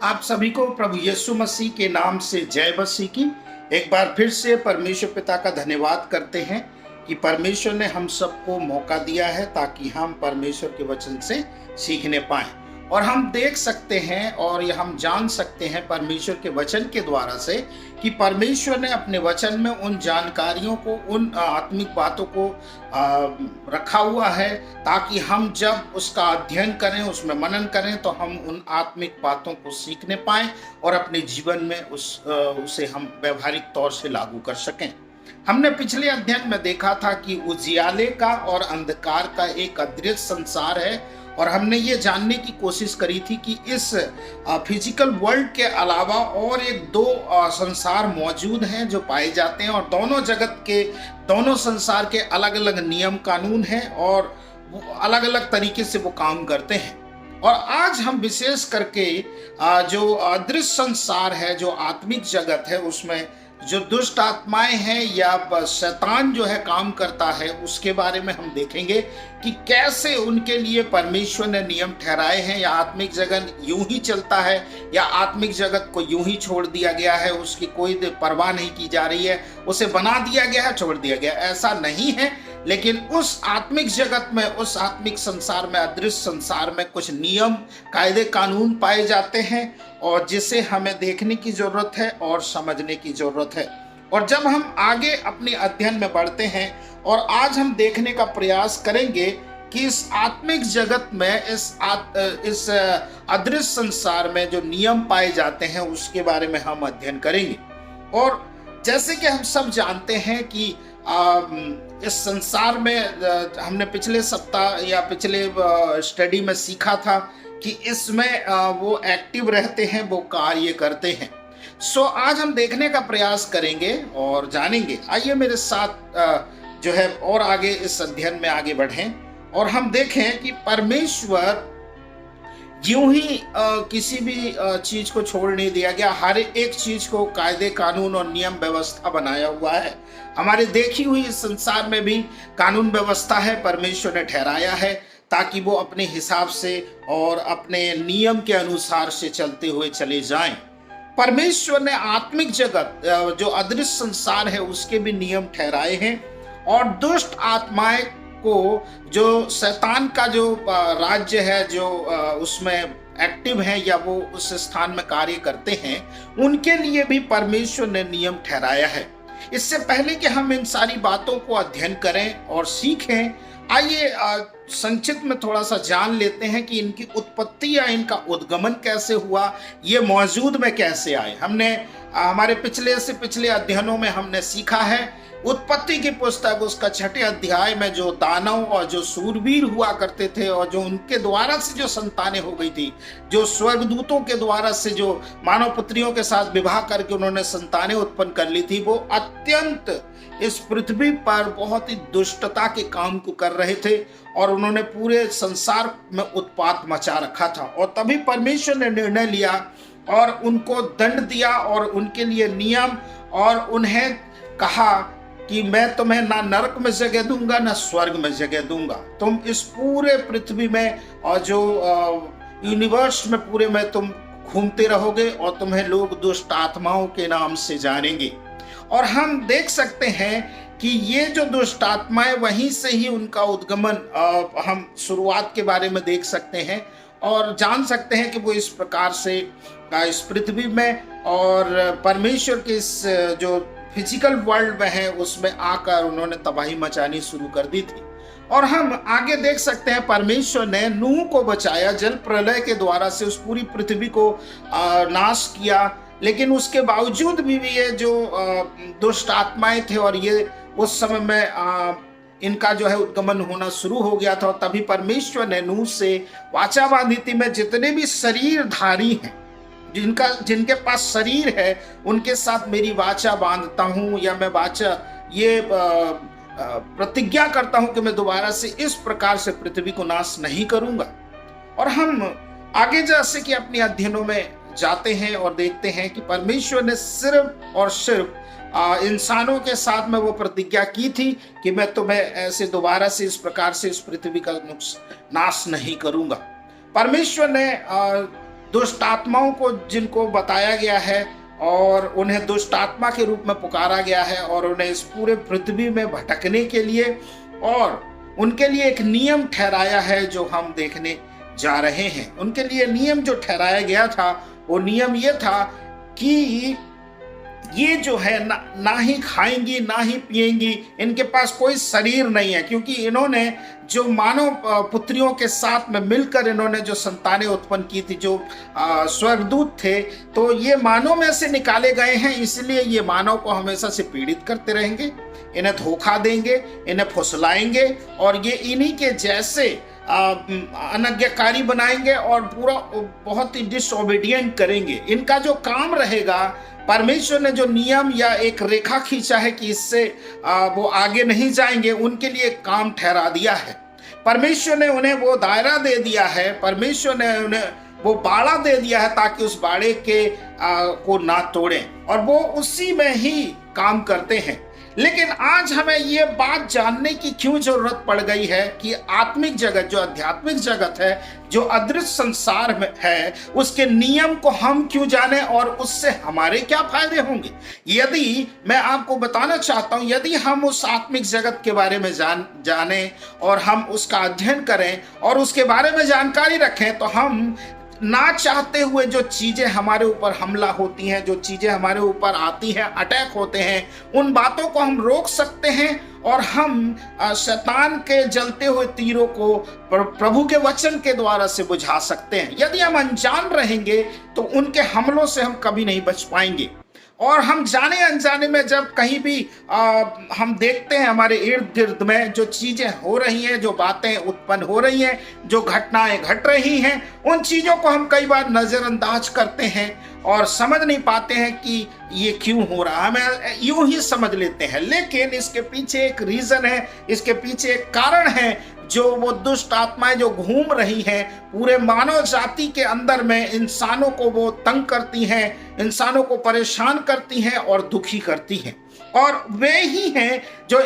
आप सभी को प्रभु यीशु मसीह के नाम से जय मसीह की। एक बार फिर से परमेश्वर पिता का धन्यवाद करते हैं कि परमेश्वर ने हम सबको मौका दिया है ताकि हम परमेश्वर के वचन से सीखने पाएं और हम देख सकते हैं और ये हम जान सकते हैं परमेश्वर के वचन के द्वारा से कि परमेश्वर ने अपने वचन में उन जानकारियों को, उन आत्मिक बातों को रखा हुआ है ताकि हम जब उसका अध्ययन करें, उसमें मनन करें तो हम उन आत्मिक बातों को सीखने पाएं और अपने जीवन में उसे हम व्यवहारिक तौर से लागू कर सकें। हमने पिछले अध्ययन में देखा था कि उजियाले का और अंधकार का एक अदृश्य संसार है और हमने ये जानने की कोशिश करी थी कि इस फिजिकल वर्ल्ड के अलावा और एक दो संसार मौजूद हैं जो पाए जाते हैं और दोनों जगत के, दोनों संसार के अलग अलग नियम कानून हैं और अलग अलग तरीके से वो काम करते हैं। और आज हम विशेष करके जो अदृश्य संसार है, जो आत्मिक जगत है, उसमें जो दुष्ट आत्माएं हैं या शैतान जो है काम करता है, उसके बारे में हम देखेंगे कि कैसे उनके लिए परमेश्वर ने नियम ठहराए हैं, या आत्मिक जगत यूं ही चलता है या आत्मिक जगत को यूं ही छोड़ दिया गया है, उसकी कोई परवाह नहीं की जा रही है, उसे बना दिया गया है, छोड़ दिया गया। ऐसा नहीं है, लेकिन उस आत्मिक जगत में, उस आत्मिक संसार में, अदृश्य संसार में कुछ नियम, कायदे, कानून पाए जाते हैं और जिसे हमें देखने की जरूरत है और समझने की जरूरत है। और जब हम आगे अपने अध्ययन में बढ़ते हैं और आज हम देखने का प्रयास करेंगे कि इस आत्मिक जगत में, इस अदृश्य संसार में जो नियम पाए जाते हैं उसके बारे में हम अध्ययन करेंगे। और जैसे कि हम सब जानते हैं कि इस संसार में हमने पिछले सप्ताह या पिछले स्टडी में सीखा था कि इसमें वो एक्टिव रहते हैं, वो कार्य करते हैं। सो आज हम देखने का प्रयास करेंगे और जानेंगे। आइए मेरे साथ जो है और आगे इस अध्ययन में आगे बढ़ें और हम देखें कि परमेश्वर यूं ही किसी भी चीज को छोड़ नहीं दिया गया। हर एक चीज को कायदे, कानून और नियम व्यवस्था बनाया हुआ है। हमारे देखी हुई इस संसार में भी कानून व्यवस्था है, परमेश्वर ने ठहराया है ताकि वो अपने हिसाब से और अपने नियम के अनुसार से चलते हुए चले जाएं। परमेश्वर ने आत्मिक जगत, जो अदृश्य संसार है, उसके भी नियम ठहराए हैं और दुष्ट आत्माएं को, जो शैतान का जो राज्य है, जो उसमें एक्टिव है या वो उस स्थान में कार्य करते हैं, उनके लिए भी परमेश्वर ने नियम ठहराया है। इससे पहले कि हम इन सारी बातों को अध्ययन करें और सीखें, आइए संक्षिप्त में थोड़ा सा जान लेते हैं कि इनकी उत्पत्ति या इनका उद्गमन कैसे हुआ, ये मौजूद में कैसे आए। हमने हमारे पिछले अध्ययनों में हमने सीखा है उत्पत्ति की पुस्तक, उसका 6ठे अध्याय में जो दानव और जो सूरवीर हुआ करते थे और जो उनके द्वारा से जो संतानें हो गई थी, जो स्वर्गदूतों के द्वारा से जो मानव पुत्रियों के साथ विवाह करके उन्होंने संतानें उत्पन्न कर ली थी, वो अत्यंत इस पृथ्वी पर बहुत ही दुष्टता के काम को कर रहे थे और उन्होंने पूरे संसार में उत्पात मचा रखा था। और तभी परमेश्वर ने निर्णय लिया और उनको दंड दिया और उनके लिए नियम, और उन्हें कहा कि मैं तुम्हें ना नरक में जगह दूंगा ना स्वर्ग में जगह दूंगा। तुम इस पूरे पृथ्वी में और जो यूनिवर्स में पूरे में तुम घूमते रहोगे और तुम्हें लोग दुष्ट आत्माओं के नाम से जानेंगे। और हम देख सकते हैं कि ये जो दुष्ट आत्माएं, वहीं से ही उनका उद्गमन, हम शुरुआत के बारे में देख सकते हैं और जान सकते हैं कि वो इस प्रकार से इस पृथ्वी में और परमेश्वर के इस जो फिजिकल वर्ल्ड में है उसमें आकर उन्होंने तबाही मचानी शुरू कर दी थी। और हम आगे देख सकते हैं परमेश्वर ने नूह को बचाया, जल प्रलय के द्वारा से उस पूरी पृथ्वी को नाश किया। लेकिन उसके बावजूद भी ये जो दुष्ट आत्माएं थे और ये उस समय में इनका जो है उद्गमन होना शुरू हो गया था। और तभी परमेश्वर ने नूह से वाचा बांधी थी, मैं जितने भी शरीरधारी हैं, जिनके पास शरीर है, उनके साथ मेरी वाचा बांधता हूं, या मैं वाचा ये प्रतिज्ञा करता हूं कि मैं दोबारा से इस प्रकार से पृथ्वी को नाश नहीं करूंगा। और हम आगे जैसे कि अपने अध्ययनों में जाते हैं और देखते हैं कि परमेश्वर ने सिर्फ और सिर्फ इंसानों के साथ में वो प्रतिज्ञा की थी कि मैं तुम्हें ऐसे दोबारा से इस प्रकार से इस पृथ्वी का नाश नहीं करूंगा। परमेश्वर ने दुष्ट आत्माओं को जिनको बताया गया है और उन्हें दुष्ट आत्मा के रूप में पुकारा गया है और उन्हें इस पूरे पृथ्वी में भटकने के लिए और उनके लिए एक नियम ठहराया है जो हम देखने जा रहे हैं। उनके लिए नियम जो ठहराया गया था वो नियम ये था कि ये जो है ना ही खाएंगी ना ही पिएंगी, इनके पास कोई शरीर नहीं है, क्योंकि इन्होंने जो मानव पुत्रियों के साथ में मिलकर इन्होंने जो संतानें उत्पन्न की थी, जो स्वर्गदूत थे, तो ये मानव में से निकाले गए हैं, इसलिए ये मानव को हमेशा से पीड़ित करते रहेंगे, इन्हें धोखा देंगे, इन्हें फुसलाएंगे और ये इन्हीं के जैसे अनज्ञाकारी बनाएंगे और पूरा बहुत ही डिसओबीडियंट करेंगे। इनका जो काम रहेगा, परमेश्वर ने जो नियम या एक रेखा खींचा है कि इससे वो आगे नहीं जाएंगे, उनके लिए काम ठहरा दिया है। परमेश्वर ने उन्हें वो दायरा दे दिया है, परमेश्वर ने उन्हें वो बाड़ा दे दिया है ताकि उस बाड़े के को ना तोड़ें और वो उसी में ही काम करते हैं। लेकिन आज हमें ये बात जानने की क्यों जरूरत पड़ गई है कि आत्मिक जगत, जो आध्यात्मिक जगत है, जो अदृश्य संसार में है, उसके नियम को हम क्यों जाने और उससे हमारे क्या फायदे होंगे। यदि मैं आपको बताना चाहता हूं, यदि हम उस आत्मिक जगत के बारे में जाने और हम उसका अध्ययन करें और उसके बारे में जानकारी रखें, तो हम ना चाहते हुए जो चीजें हमारे ऊपर हमला होती हैं, जो चीजें हमारे ऊपर आती हैं, अटैक होते हैं, उन बातों को हम रोक सकते हैं और हम शैतान के जलते हुए तीरों को प्रभु के वचन के द्वारा से बुझा सकते हैं। यदि हम अनजान रहेंगे तो उनके हमलों से हम कभी नहीं बच पाएंगे। और हम जाने अनजाने में जब कहीं भी हम देखते हैं हमारे इर्द गिर्द में जो चीजें हो रही हैं, जो बातें उत्पन्न हो रही हैं, जो घटनाएं घट रही हैं, उन चीजों को हम कई बार नजरअंदाज करते हैं और समझ नहीं पाते हैं कि ये क्यों हो रहा है, हमें यूं ही समझ लेते हैं। लेकिन इसके पीछे एक रीजन है, इसके पीछे एक कारण है, जो वो दुष्ट आत्माएं जो घूम रही हैं पूरे मानव जाति के अंदर में, इंसानों को वो तंग करती हैं, इंसानों को परेशान करती हैं और दुखी करती हैं। और वे ही हैं जो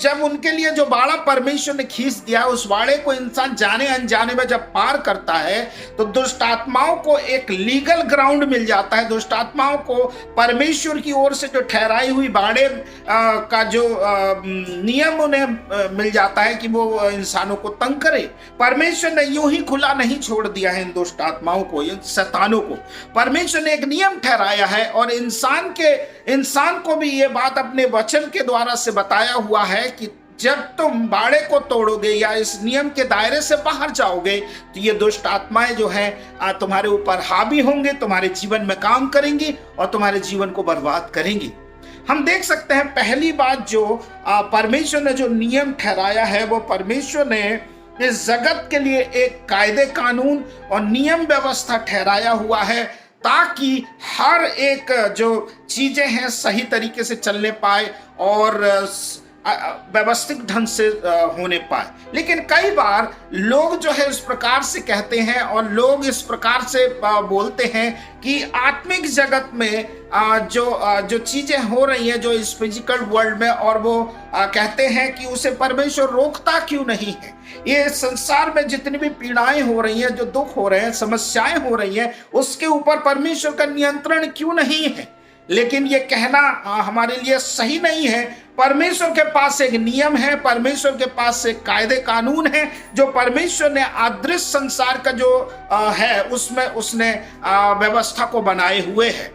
जब उनके लिए जो बाड़ा परमेश्वर ने खींच दिया, उस बाड़े को इंसान जाने अनजाने में जब पार करता है तो दुष्ट आत्माओं को एक लीगल ग्राउंड मिल जाता है। दुष्ट आत्माओं को परमेश्वर की ओर से जो ठहराई हुई बाड़े का जो नियम उन्हें मिल जाता है कि वो इंसानों को तंग करे। परमेश्वर ने यूं ही खुला नहीं छोड़ दिया है इन दुष्ट आत्माओं को, इन शैतानों को। परमेश्वर ने एक नियम ठहराया है और इंसान को भी ये बात अपने वचन के द्वारा से बताया हुआ है कि जब तुम बाड़े को तोड़ोगे या इस नियम के दायरे से बाहर जाओगे तो ये दुष्ट आत्माएं जो हैं तुम्हारे ऊपर हावी होंगे, तुम्हारे जीवन में काम करेंगी और तुम्हारे जीवन को बर्बाद करेंगी। हम देख सकते हैं पहली बात जो परमेश्वर ने जो नियम ठहराया है, वो परमेश्वर ने इस जगत के लिए एक कायदे कानून और नियम व्यवस्था ठहराया हुआ है ताकि हर एक जो चीजें हैं सही तरीके से चलने पाए और व्यवस्थित ढंग से होने पाए। लेकिन कई बार लोग जो है इस प्रकार से कहते हैं और लोग इस प्रकार से बोलते हैं कि आत्मिक जगत में जो चीजें हो रही हैं, जो इस फिजिकल वर्ल्ड में, और वो कहते हैं कि उसे परमेश्वर रोकता क्यों नहीं है। ये संसार में जितनी भी पीड़ाएं हो रही हैं, जो दुख हो रहे हैं, समस्याएं हो रही हैं, उसके ऊपर परमेश्वर का नियंत्रण क्यों नहीं है। लेकिन ये कहना हमारे लिए सही नहीं है। परमेश्वर के पास एक नियम है, परमेश्वर के पास एक कायदे कानून है जो परमेश्वर ने अदृश्य संसार का जो है उसमें उसने व्यवस्था को बनाए हुए है।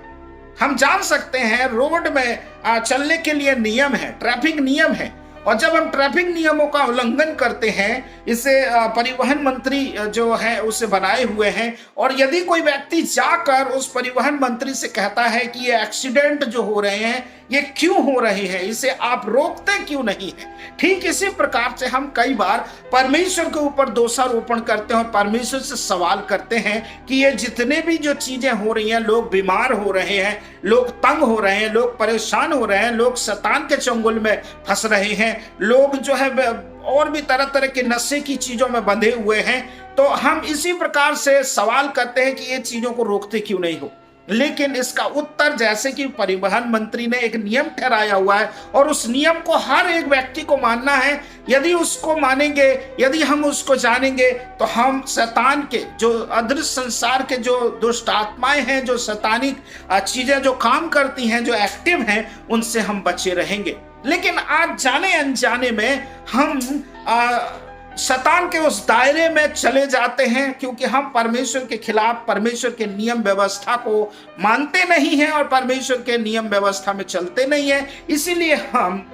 हम जान सकते हैं रोड में चलने के लिए नियम है, ट्रैफिक नियम है, और जब हम ट्रैफिक नियमों का उल्लंघन करते हैं, इसे परिवहन मंत्री जो है उसे बनाए हुए हैं, और यदि कोई व्यक्ति जाकर उस परिवहन मंत्री से कहता है कि ये एक्सीडेंट जो हो रहे हैं ये क्यों हो रहे हैं, इसे आप रोकते क्यों नहीं है। ठीक इसी प्रकार से हम कई बार परमेश्वर के ऊपर दोषारोपण करते हैं और परमेश्वर से सवाल करते हैं कि ये जितने भी जो चीजें हो रही हैं, लोग बीमार हो रहे हैं, लोग तंग हो रहे हैं, लोग परेशान हो रहे हैं, लोग शैतान के चंगुल में फंस रहे हैं, लोग जो है और भी तरह तरह के नशे की चीजों में बंधे हुए हैं, तो हम इसी प्रकार से सवाल करते हैं कि ये चीजों को रोकते क्यों नहीं हो। लेकिन इसका उत्तर, जैसे कि परिवहन मंत्री ने एक नियम ठहराया हुआ है और उस नियम को हर एक व्यक्ति को मानना है। यदि उसको मानेंगे, यदि हम उसको जानेंगे, तो हम शैतान के, जो अदृश्य संसार के जो दुष्ट आत्माएं हैं, जो शैतानिक चीजें जो काम करती हैं, जो एक्टिव हैं, उनसे हम बचे रहेंगे। लेकिन आज जाने अनजाने में हम शैतान के उस दायरे में चले जाते हैं, क्योंकि हम परमेश्वर के खिलाफ, परमेश्वर के नियम व्यवस्था को मानते नहीं हैं और परमेश्वर के नियम व्यवस्था में चलते नहीं हैं। इसीलिए हम,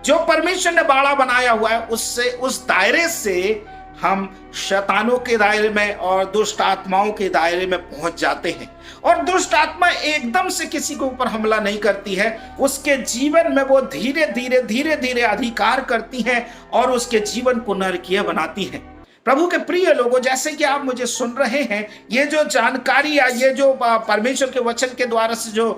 जो परमेश्वर ने बाड़ा बनाया हुआ है, उससे, उस दायरे से हम शैतानों के दायरे में और दुष्ट आत्माओं के दायरे में पहुंच जाते हैं। और दुष्ट आत्मा एकदम से किसी के ऊपर हमला नहीं करती है, उसके जीवन में वो धीरे धीरे अधिकार करती है और उसके जीवन को नरकीय बनाती है। प्रभु के प्रिय लोगों, जैसे कि आप मुझे सुन रहे हैं, ये जो जानकारी या ये जो परमेश्वर के वचन के द्वारा से जो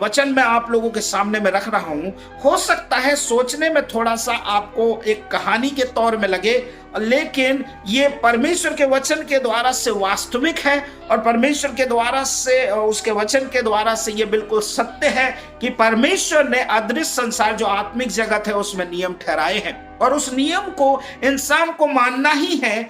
वचन मैं आप लोगों के सामने में रख रहा हूं, हो सकता है सोचने में थोड़ा सा आपको एक कहानी के तौर में लगे, लेकिन ये परमेश्वर के वचन के द्वारा से वास्तविक है और परमेश्वर के द्वारा से, उसके वचन के द्वारा से ये बिल्कुल सत्य है कि परमेश्वर ने अदृश्य संसार, जो आत्मिक जगत है, उसमें नियम ठहराए हैं और उस नियम को इंसान को मानना ही है,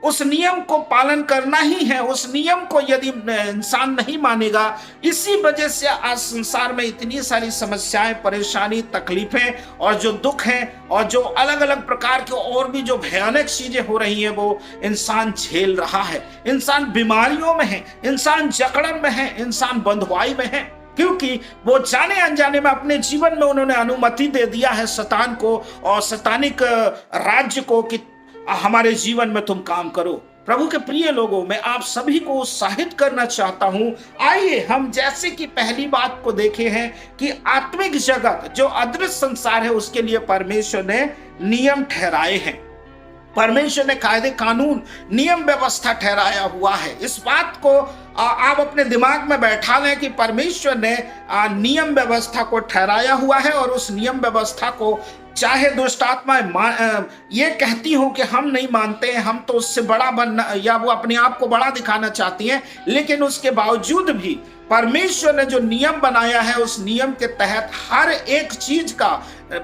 उस नियम को पालन करना ही है। उस नियम को यदि इंसान नहीं मानेगा, इसी वजह से आज संसार में इतनी सारी समस्याएं, परेशानी, तकलीफें और जो दुख हैं और जो अलग अलग प्रकार के और भी जो भयानक चीजें हो रही हैं, वो इंसान झेल रहा है। इंसान बीमारियों में है, इंसान जकड़न में है, इंसान बंधुआई में है, क्योंकि वो जाने अनजाने में अपने जीवन में उन्होंने अनुमति दे दिया है शैतान को और शैतानिक राज्य को कि हमारे जीवन में तुम काम करो। प्रभु के प्रिय लोगों, मैं आप सभी को उत्साहित करना चाहता हूं। आइए हम जैसे कि पहली बात को देखे हैं कि आत्मिक जगत, जो अदृश्य संसार है, उसके लिए परमेश्वर ने नियम ठहराए हैं। परमेश्वर ने कायदे, कानून, नियम व्यवस्था ठहराया हुआ है। इस बात को आप अपने दिमाग में बैठा लें कि परमेश्वर ने नियम व्यवस्था को ठहराया हुआ है और उस नियम व्यवस्था को चाहे दुष्ट आत्माएं ये कहती हो कि हम नहीं मानते हैं, हम तो उससे बड़ा बनना, या वो अपने आप को बड़ा दिखाना चाहती हैं, लेकिन उसके बावजूद भी परमेश्वर ने जो नियम बनाया है, उस नियम के तहत हर एक चीज का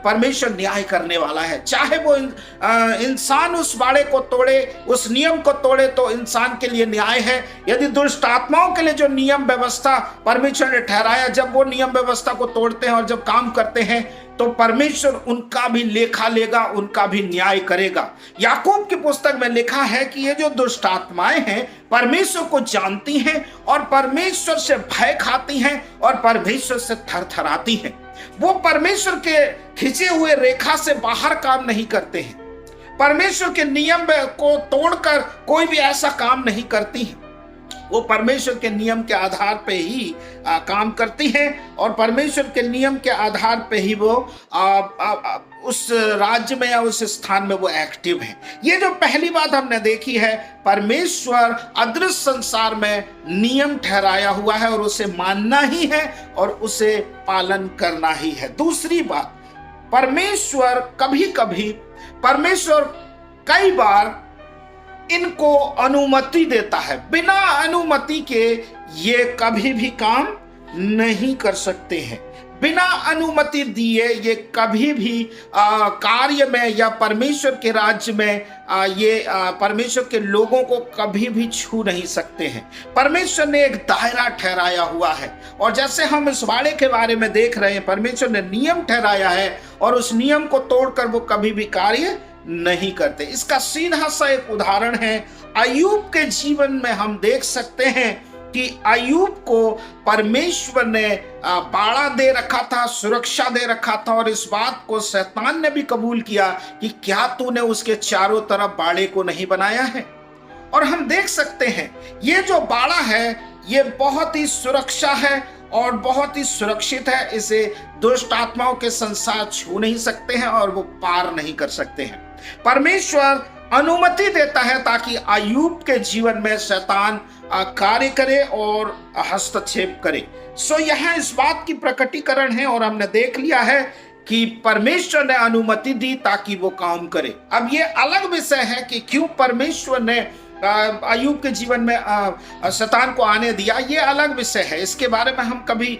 परमेश्वर न्याय करने वाला है। चाहे वो इंसान उस बाड़े को तोड़े, उस नियम को तोड़े, तो इंसान के लिए न्याय है। यदि दुष्ट आत्माओं के लिए जो नियम व्यवस्था परमेश्वर ने ठहराया, जब वो नियम व्यवस्था को तोड़ते हैं और जब काम करते हैं, तो परमेश्वर उनका भी लेखा लेगा, उनका भी न्याय करेगा। याकूब की पुस्तक में लिखा है कि ये जो दुष्ट आत्माएं हैं, परमेश्वर को जानती हैं और परमेश्वर से भय खाती हैं और परमेश्वर से थरथराती हैं। वो परमेश्वर के खींचे हुए रेखा से बाहर काम नहीं करते हैं, परमेश्वर के नियम को तोड़कर कोई भी ऐसा काम नहीं करती हैं। वो परमेश्वर के नियम के आधार पे ही काम करती हैं और परमेश्वर के नियम के आधार पे ही वो उस राज्य में या उस स्थान में वो एक्टिव हैं। ये जो पहली बात हमने देखी है, परमेश्वर अदृश्य संसार में नियम ठहराया हुआ है और उसे मानना ही है और उसे पालन करना ही है। दूसरी बात, परमेश्वर कई बार इनको अनुमति देता है। बिना अनुमति के ये कभी भी काम नहीं कर सकते हैं। बिना अनुमति दिए ये कभी भी कार्य में या परमेश्वर के राज्य में परमेश्वर के लोगों को कभी भी छू नहीं सकते हैं। परमेश्वर ने एक दायरा ठहराया हुआ है और जैसे हम इस वाड़े के बारे में देख रहे हैं, परमेश्वर ने नियम ठहराया है और उस नियम को तोड़कर वो कभी भी कार्य नहीं करते। इसका सीधा सा एक उदाहरण है, अय्यूब के जीवन में हम देख सकते हैं कि अय्यूब को परमेश्वर ने बाड़ा दे रखा था, सुरक्षा दे रखा था और इस बात को शैतान ने भी कबूल किया कि क्या तूने उसके चारों तरफ बाड़े को नहीं बनाया है। और हम देख सकते हैं ये जो बाड़ा है ये बहुत ही सुरक्षा है और बहुत ही सुरक्षित है। इसे दुष्ट आत्माओं के संसार छू नहीं सकते हैं और वो पार नहीं कर सकते हैं। परमेश्वर अनुमति देता है ताकि अय्यूब के जीवन में शैतान कार्य करे और हस्तक्षेप करे। सो यह इस बात की प्रकटीकरण है और हमने देख लिया है कि परमेश्वर ने अनुमति दी ताकि वो काम करे। अब ये अलग विषय है कि क्यों परमेश्वर ने अय्यूब के जीवन में शैतान को आने दिया, ये अलग विषय है। इसके बारे में हम कभी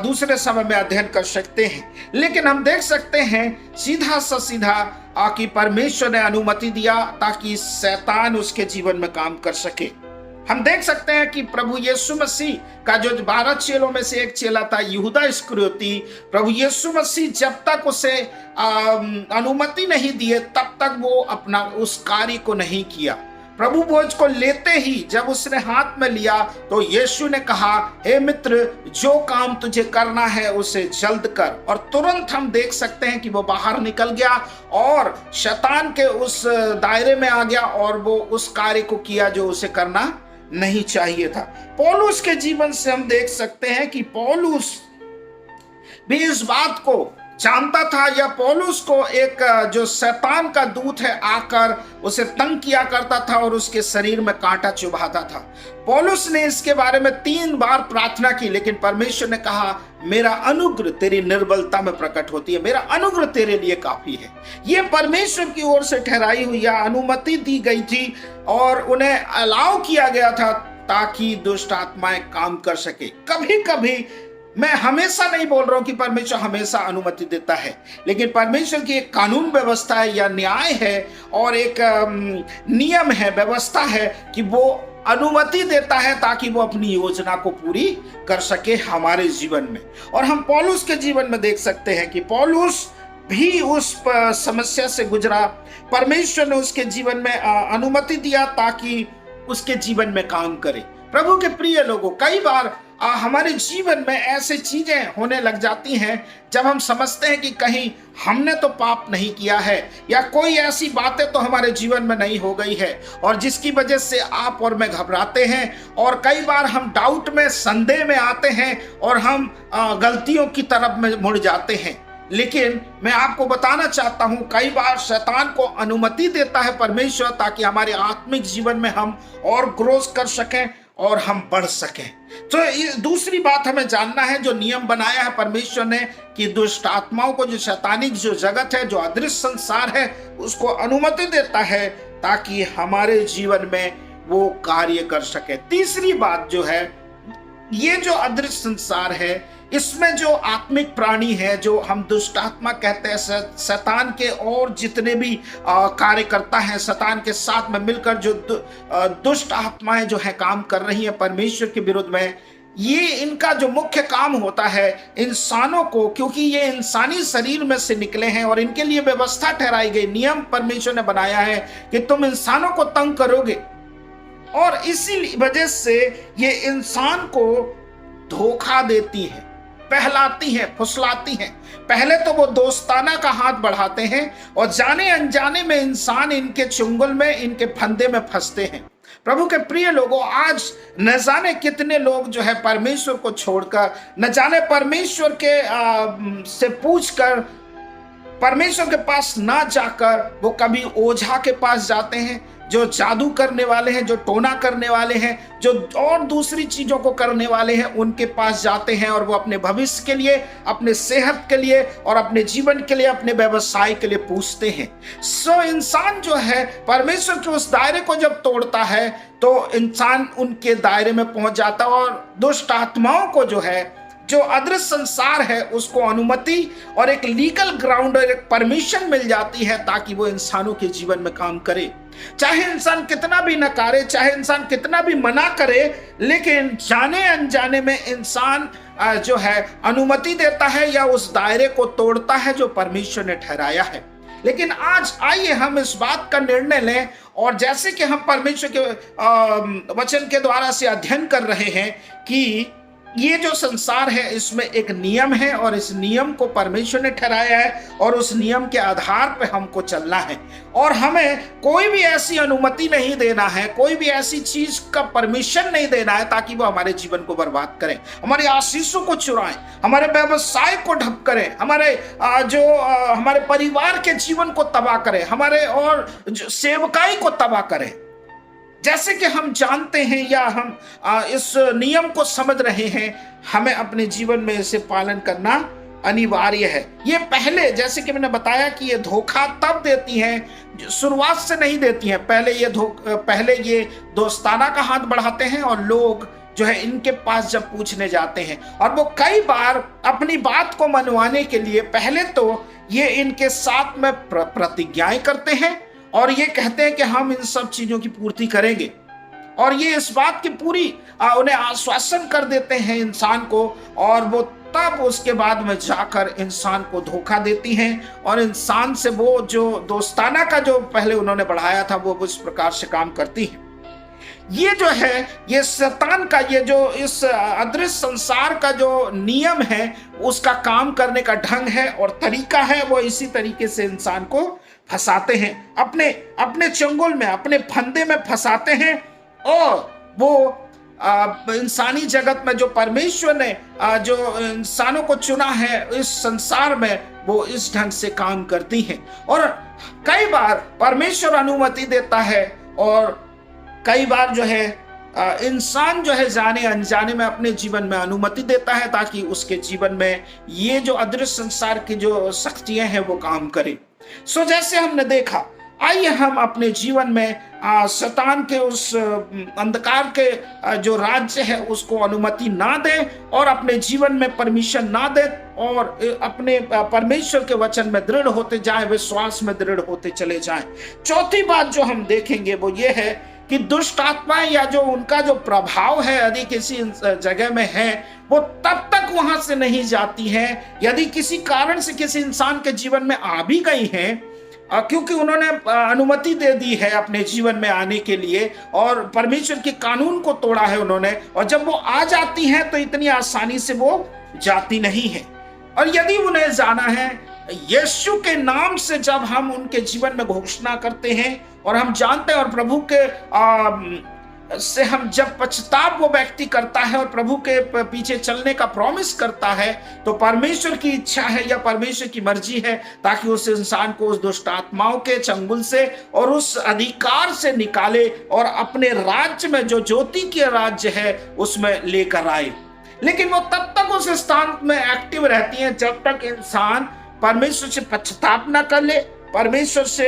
दूसरे समय में अध्ययन कर सकते हैं। लेकिन हम देख सकते हैं सीधा सा सीधा कि परमेश्वर ने अनुमति दिया ताकि शैतान उसके जीवन में काम कर सके। हम देख सकते हैं कि प्रभु यीशु मसीह का जो 12 चेलों में से एक चेला था यहूदा इस्करियोती, प्रभु यीशु मसीह जब तक उसे अनुमति नहीं दिए तब तक वो अपना उस कार्य को नहीं किया। प्रभु भोज को लेते ही जब उसने हाथ में लिया तो यीशु ने कहा, हे मित्र, जो काम तुझे करना है उसे जल्द कर। और तुरंत हम देख सकते हैं कि वो बाहर निकल गया और शैतान के उस दायरे में आ गया और वो उस कार्य को किया जो उसे करना नहीं चाहिए था। पौलुस के जीवन से हम देख सकते हैं कि पौलुस भी इस बात को जानता था, या पौलुस को एक जो शैतान का दूत है आकर उसे तंग किया करता था और उसके शरीर में कांटा चुभाता था। पौलुस ने इसके बारे में 3 बार प्रार्थना की, लेकिन परमेश्वर ने कहा, मेरा अनुग्रह तेरी निर्बलता में प्रकट होती है, मेरा अनुग्रह तेरे लिए काफी है। ये परमेश्वर की ओर से ठहराई हुई या अनुमति दी गई थी और उन्हें अलाउ किया गया था ताकि दुष्ट आत्माएं काम कर सके। कभी कभी, मैं हमेशा नहीं बोल रहा हूं कि परमेश्वर हमेशा अनुमति देता है, लेकिन परमेश्वर की एक कानून व्यवस्था है या न्याय है और एक नियम है, व्यवस्था है कि वो अनुमति देता है ताकि वो अपनी योजना को पूरी कर सके हमारे जीवन में। और हम पौलुस के जीवन में देख सकते हैं कि पौलुस भी उस समस्या से गुजरा। परमेश्वर ने उसके जीवन में अनुमति दिया ताकि उसके जीवन में काम करे। प्रभु के प्रिय लोगों, कई बार हमारे जीवन में ऐसे चीजें होने लग जाती हैं जब हम समझते हैं कि कहीं हमने तो पाप नहीं किया है या कोई ऐसी बातें तो हमारे जीवन में नहीं हो गई है, और जिसकी वजह से आप और मैं घबराते हैं और कई बार हम डाउट में, संदेह में आते हैं और हम गलतियों की तरफ में मुड़ जाते हैं। लेकिन मैं आपको बताना चाहता हूं, कई बार शैतान को अनुमति देता है परमेश्वर ताकि हमारे आत्मिक जीवन में हम और ग्रोथ कर सकें और हम बढ़ सकें। तो ये दूसरी बात हमें जानना है, जो नियम बनाया है परमेश्वर ने कि दुष्ट आत्माओं को, जो शैतानिक जो जगत है, जो अदृश्य संसार है, उसको अनुमति देता है ताकि हमारे जीवन में वो कार्य कर सके। तीसरी बात जो है, ये जो अदृश्य संसार है, इसमें जो आत्मिक प्राणी है, जो हम दुष्ट आत्मा कहते हैं, शैतान के और जितने भी कार्यकर्ता हैं, शैतान के साथ में मिलकर जो दुष्ट आत्माएं जो है काम कर रही हैं परमेश्वर के विरुद्ध में, ये इनका जो मुख्य काम होता है इंसानों को, क्योंकि ये इंसानी शरीर में से निकले हैं और इनके लिए व्यवस्था ठहराई गई, नियम परमेश्वर ने बनाया है कि तुम इंसानों को तंग करोगे, और इसी वजह से ये इंसान को धोखा देती है, पहलाती है, फुसलाती है। पहले तो वो दोस्ताना का हाथ बढ़ाते हैं और जाने अनजाने में इंसान इनके चुंगल में, इनके फंदे में फंसते हैं। प्रभु के प्रिय लोगों, आज न जाने कितने लोग जो है परमेश्वर को छोड़कर, न जाने परमेश्वर के से पूछकर, परमेश्वर के पास ना जाकर वो कभी ओझा के पास जाते हैं, जो जादू करने वाले हैं, जो टोना करने वाले हैं, जो और दूसरी चीजों को करने वाले हैं, उनके पास जाते हैं और वो अपने भविष्य के लिए, अपने सेहत के लिए और अपने जीवन के लिए, अपने व्यवसाय के लिए पूछते हैं। सो इंसान जो है परमेश्वर के उस दायरे को जब तोड़ता है तो इंसान उनके दायरे में पहुंच जाता है और दुष्ट आत्माओं को जो है, जो अदृश्य संसार है, उसको अनुमति और एक लीगल ग्राउंड और एक परमिशन मिल जाती है ताकि वो इंसानों के जीवन में काम करे। चाहे इंसान कितना भी नकारे, चाहे इंसान कितना भी मना करे, लेकिन जाने अनजाने में इंसान जो है अनुमति देता है या उस दायरे को तोड़ता है जो परमेश्वर ने ठहराया है। लेकिन आज आइए हम इस बात का निर्णय लें, और जैसे कि हम परमेश्वर के वचन के द्वारा से अध्ययन कर रहे हैं कि ये जो संसार है इसमें एक नियम है और इस नियम को परमेश्वर ने ठहराया है और उस नियम के आधार पर हमको चलना है, और हमें कोई भी ऐसी अनुमति नहीं देना है, कोई भी ऐसी चीज का परमिशन नहीं देना है ताकि वो हमारे जीवन को बर्बाद करें, हमारे आशीषों को चुराएं, हमारे व्यवसाय को ठप करें, हमारे परिवार के जीवन को तबाह करें, हमारे और सेवकाई को तबाह करें। जैसे कि हम जानते हैं या हम इस नियम को समझ रहे हैं, हमें अपने जीवन में इसे पालन करना अनिवार्य है। ये पहले, जैसे कि मैंने बताया कि ये धोखा तब देती हैं, शुरुआत से नहीं देती हैं। पहले ये दोस्ताना का हाथ बढ़ाते हैं और लोग जो है इनके पास जब पूछने जाते हैं, और वो कई बार अपनी बात को मनवाने के लिए पहले तो ये इनके साथ में प्रतिज्ञाएं करते हैं और ये कहते हैं कि हम इन सब चीजों की पूर्ति करेंगे, और ये इस बात की पूरी उन्हें आश्वासन कर देते हैं इंसान को, और वो तब उसके बाद में जाकर इंसान को धोखा देती हैं और इंसान से वो जो दोस्ताना का जो पहले उन्होंने बढ़ाया था वो उस प्रकार से काम करती हैं। ये जो है, ये शैतान का, ये जो इस अदृश्य संसार का जो नियम है, उसका काम करने का ढंग है और तरीका है। वो इसी तरीके से इंसान को फंसाते हैं, अपने अपने चंगुल में, अपने फंदे में फंसाते हैं, और वो इंसानी जगत में जो परमेश्वर ने जो इंसानों को चुना है इस संसार में, वो इस ढंग से काम करती हैं। और कई बार परमेश्वर अनुमति देता है और कई बार जो है इंसान जो है जाने अनजाने में अपने जीवन में अनुमति देता है ताकि उसके जीवन में ये जो अदृश्य संसार की जो शक्तियां हैं वो काम करें। सो जैसे हमने देखा, आइए हम अपने जीवन में शैतान के उस अंधकार के जो राज्य है उसको अनुमति ना दें और अपने जीवन में परमिशन ना दें, और अपने परमेश्वर के वचन में दृढ़ होते जाएं, विश्वास में दृढ़ होते चले जाएं। चौथी बात जो हम देखेंगे वो ये है कि दुष्ट आत्माएं या जो उनका जो प्रभाव है यदि किसी जगह में है, वो तब तक वहां से नहीं जाती है यदि किसी कारण से किसी इंसान के जीवन में आ भी गई हैं, क्योंकि उन्होंने अनुमति दे दी है अपने जीवन में आने के लिए और परमेश्वर के कानून को तोड़ा है उन्होंने, और जब वो आ जाती हैं तो इतनी आसानी से वो जाती नहीं है। और यदि उन्हें जाना है, यीशु के नाम से जब हम उनके जीवन में घोषणा करते हैं और हम जानते हैं, और प्रभु के से हम जब पछताव वो व्यक्ति करता है और प्रभु के पीछे चलने का प्रॉमिस करता है, तो परमेश्वर की इच्छा है या परमेश्वर की मर्जी है ताकि उस इंसान को उस दुष्ट आत्माओं के चंगुल से और उस अधिकार से निकाले और अपने राज्य में, जो ज्योति के राज्य है, उसमें लेकर आए। लेकिन वो तब तक उस स्थान में एक्टिव रहती हैं जब तक इंसान परमेश्वर से पश्चाताप ना कर ले, परमेश्वर से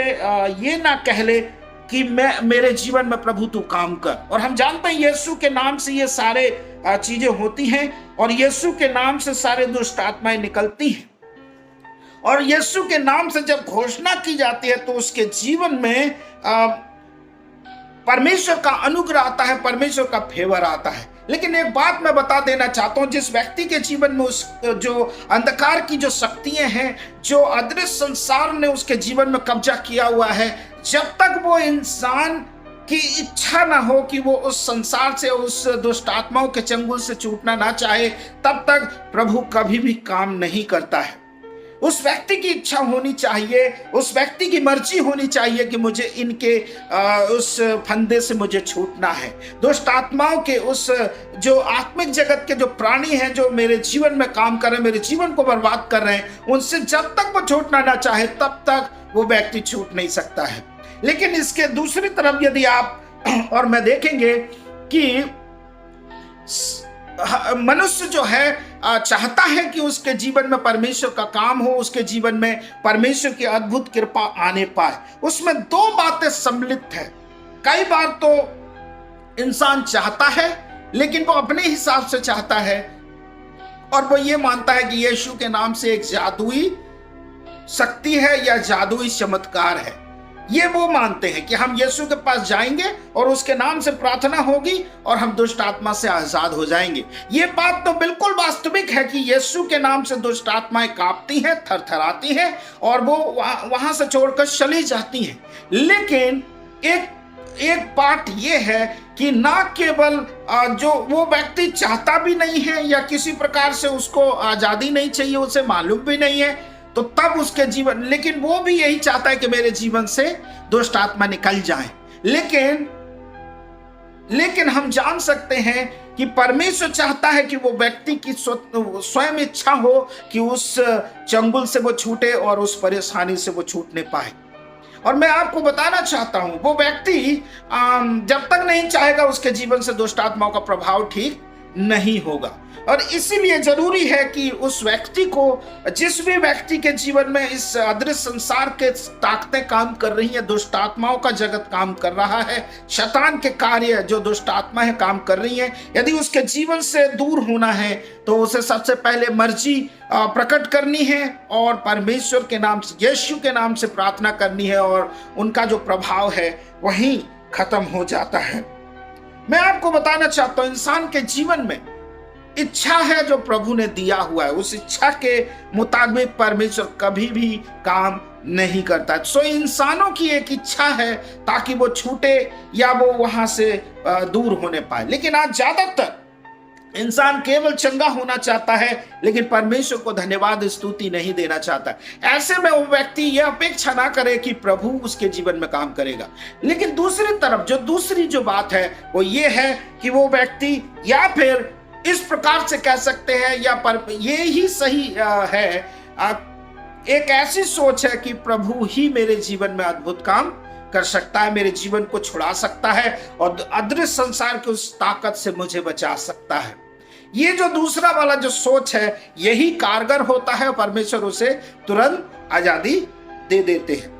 ये ना कह ले कि मेरे जीवन में प्रभु तू काम कर। और हम जानते हैं यीशु के नाम से ये सारे चीजें होती हैं और यीशु के नाम से सारे दुष्ट आत्माएं निकलती हैं, और यीशु के नाम से जब घोषणा की जाती है तो उसके जीवन में परमेश्वर का अनुग्रह आता है, परमेश्वर का फेवर आता है। लेकिन एक बात मैं बता देना चाहता हूं, जिस व्यक्ति के जीवन में उस जो अंधकार की जो शक्तियां हैं, जो अदृश्य संसार ने उसके जीवन में कब्जा किया हुआ है, जब तक वो इंसान की इच्छा ना हो कि वो उस संसार से, उस दुष्ट आत्माओं के चंगुल से छूटना ना चाहे, तब तक प्रभु कभी भी काम नहीं करता है। उस व्यक्ति की इच्छा होनी चाहिए, उस व्यक्ति की मर्जी होनी चाहिए कि मुझे इनके उस फंदे से मुझे छूटना है। दुष्ट आत्माओं के उस जो आत्मिक जगत के जो प्राणी हैं, जो मेरे जीवन में काम कर रहे हैं, मेरे जीवन को बर्बाद कर रहे हैं, उनसे जब तक वो छूटना ना चाहे तब तक वो व्यक्ति छूट नहीं सकता है। लेकिन इसके दूसरी तरफ यदि आप और मैं देखेंगे कि मनुष्य जो है चाहता है कि उसके जीवन में परमेश्वर का काम हो, उसके जीवन में परमेश्वर की अद्भुत कृपा आने पाए। उसमें दो बातें सम्मिलित है। कई बार तो इंसान चाहता है लेकिन वो अपने हिसाब से चाहता है और वो ये मानता है कि यीशु के नाम से एक जादुई शक्ति है या जादुई चमत्कार है। ये वो मानते हैं कि हम यीशु के पास जाएंगे और उसके नाम से प्रार्थना होगी और हम दुष्ट आत्मा से आजाद हो जाएंगे। ये बात तो बिल्कुल वास्तविक है कि यीशु के नाम से दुष्ट आत्माएं कांपती हैं, थरथराती हैं और वो वहां से छोड़कर चली जाती हैं। लेकिन एक बात ये है कि ना केवल जो वो व्यक्ति चाहता भी नहीं है या किसी प्रकार से उसको आजादी नहीं चाहिए, उसे मालूम भी नहीं है, तो तब उसके जीवन, लेकिन वो भी यही चाहता है कि मेरे जीवन से दुष्ट आत्मा निकल जाए। लेकिन हम जान सकते हैं कि परमेश्वर चाहता है कि वो व्यक्ति की स्वयं इच्छा हो कि उस चंगुल से वो छूटे और उस परेशानी से वो छूटने पाए। और मैं आपको बताना चाहता हूं, वो व्यक्ति जब तक नहीं चाहेगा उसके जीवन से दुष्ट आत्माओं का प्रभाव ठीक नहीं होगा। और इसीलिए जरूरी है कि उस व्यक्ति को, जिस भी व्यक्ति के जीवन में इस अदृश्य संसार के ताकतें काम कर रही हैं, दुष्ट आत्माओं का जगत काम कर रहा है, शैतान के कार्य जो दुष्ट आत्मा है काम कर रही हैं, यदि उसके जीवन से दूर होना है तो उसे सबसे पहले मर्जी प्रकट करनी है और परमेश्वर के नाम से, यीशु के नाम से प्रार्थना करनी है, और उनका जो प्रभाव है वहीं खत्म हो जाता है। मैं आपको बताना चाहता हूं, इंसान के जीवन में इच्छा है जो प्रभु ने दिया हुआ है, उस इच्छा के मुताबिक परमेश्वर कभी भी काम नहीं करता। सो इंसानों की एक इच्छा है ताकि वो छूटे या वो वहां से दूर होने पाए, लेकिन आज ज्यादातर इंसान केवल चंगा होना चाहता है लेकिन परमेश्वर को धन्यवाद स्तुति नहीं देना चाहता। ऐसे में वो व्यक्ति यह अपेक्षा ना करे कि प्रभु उसके जीवन में काम करेगा। लेकिन दूसरी तरफ दूसरी जो बात है वो ये है कि वो व्यक्ति, या फिर इस प्रकार से कह सकते हैं, या पर ये ही सही है, एक ऐसी सोच है कि प्रभु ही मेरे जीवन में अद्भुत काम कर सकता है, मेरे जीवन को छुड़ा सकता है और अदृश्य संसार की उस ताकत से मुझे बचा सकता है। ये जो दूसरा वाला जो सोच है यही कारगर होता है, परमेश्वर उसे तुरंत आजादी दे देते हैं।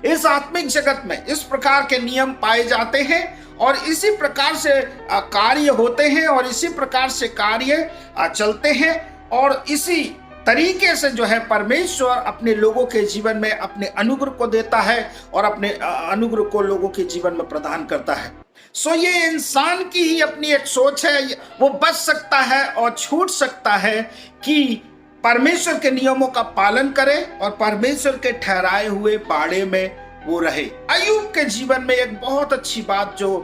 इस आत्मिक जगत में इस प्रकार के नियम पाए जाते हैं और इसी प्रकार से कार्य होते हैं और इसी प्रकार से कार्य चलते हैं, और इसी तरीके से जो है परमेश्वर अपने लोगों के जीवन में अपने अनुग्रह को देता है और अपने अनुग्रह को लोगों के जीवन में प्रदान करता है। सो ये इंसान की ही अपनी एक सोच है, वो बच सकता है और छूट सकता है कि परमेश्वर के नियमों का पालन करे और परमेश्वर के ठहराए हुए बाड़े में वो रहे। अय्यूब के जीवन में एक बहुत अच्छी बात जो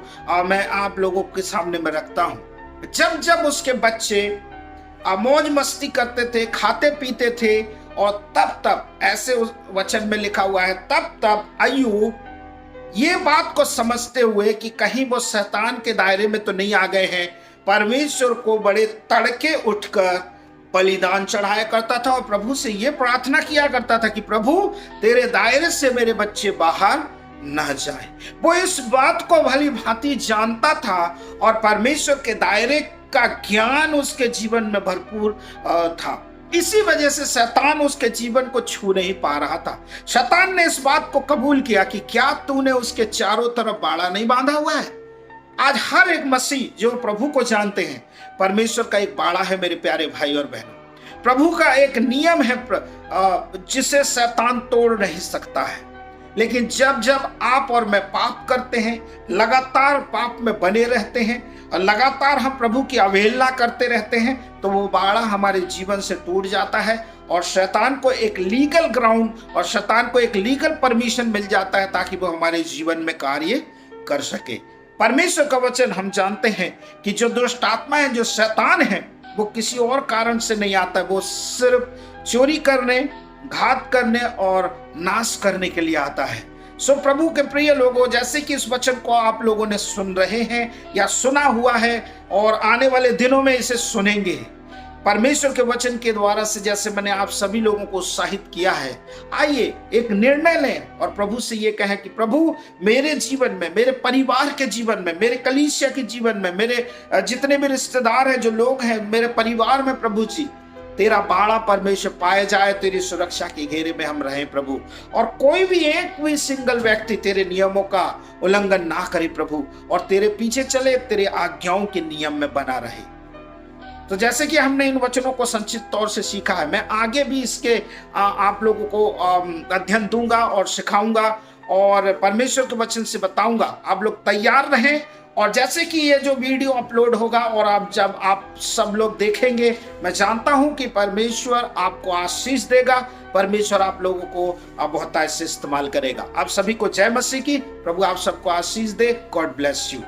मैं आप लोगों के सामने में रखता हूं, जब जब उसके बच्चे मौज मस्ती करते थे, खाते पीते थे, और तब तब ऐसे उस वचन में लिखा हुआ है, तब तब अय्यूब ये बात को समझते हुए कि कहीं वो शैतान के दायरे में तो नहीं आ गए हैं, परमेश्वर को बड़े तड़के उठकर बलिदान चढ़ाया करता था और प्रभु से ये प्रार्थना किया करता था कि प्रभु तेरे दायरे से मेरे बच्चे बाहर न जाए। वो इस बात को भली भांति जानता था और परमेश्वर के दायरे का ज्ञान उसके जीवन में भरपूर था। इसी वजह से शैतान उसके जीवन को छू नहीं पा रहा था। शैतान ने इस बात को कबूल किया कि क्या तूने उसके चारों तरफ बाड़ा नहीं बांधा हुआ है। आज हर एक मसीह जो प्रभु को जानते हैं, परमेश्वर का एक बाड़ा है मेरे प्यारे भाई और बहनों। प्रभु का एक नियम है जिसे शैतान तोड़ नहीं सकता है। लेकिन जब जब आप और मैं पाप करते हैं, लगातार पाप में बने रहते हैं और लगातार हम प्रभु की अवहेलना करते रहते हैं, तो वो बाड़ा हमारे जीवन से टूट जाता है और शैतान को एक लीगल ग्राउंड और शैतान को एक लीगल परमिशन मिल जाता है ताकि वो हमारे जीवन में कार्य कर सके। परमेश्वर का वचन हम जानते हैं कि जो दुष्ट आत्मा है, जो शैतान है, वो किसी और कारण से नहीं आता, वो सिर्फ चोरी करने, घात करने और नाश करने के लिए आता है। सो प्रभु के प्रिय लोगों, जैसे कि इस वचन को आप लोगों ने सुन रहे हैं या सुना हुआ है और आने वाले दिनों में इसे सुनेंगे, परमेश्वर के वचन के द्वारा से जैसे मैंने आप सभी लोगों को उत्साहित किया है, आइए एक निर्णय लें और प्रभु से ये कहें कि प्रभु मेरे जीवन में, मेरे परिवार के जीवन में, मेरे कलीसिया के जीवन में, मेरे जितने भी रिश्तेदार हैं, जो लोग हैं मेरे परिवार में, प्रभु जी तेरा बाड़ा परमेश्वर पाया जाए, तेरी सुरक्षा के घेरे में हम रहें प्रभु, और कोई भी एक भी सिंगल व्यक्ति तेरे नियमों का उल्लंघन ना करे प्रभु, और तेरे पीछे चले, तेरे आज्ञाओं के नियम में बना रहे। तो जैसे कि हमने इन वचनों को संक्षिप्त तौर से सीखा है, मैं आगे भी इसके आप लोगों को अध्ययन दूंगा और सिखाऊंगा और परमेश्वर के वचन से बताऊंगा। आप लोग तैयार रहें, और जैसे कि ये जो वीडियो अपलोड होगा और जब आप सब लोग देखेंगे, मैं जानता हूं कि परमेश्वर आपको आशीष देगा, परमेश्वर आप लोगों को बहुत ऐसे इस्तेमाल करेगा। आप सभी को जय मसीह की। प्रभु आप सबको आशीष दे। God bless you.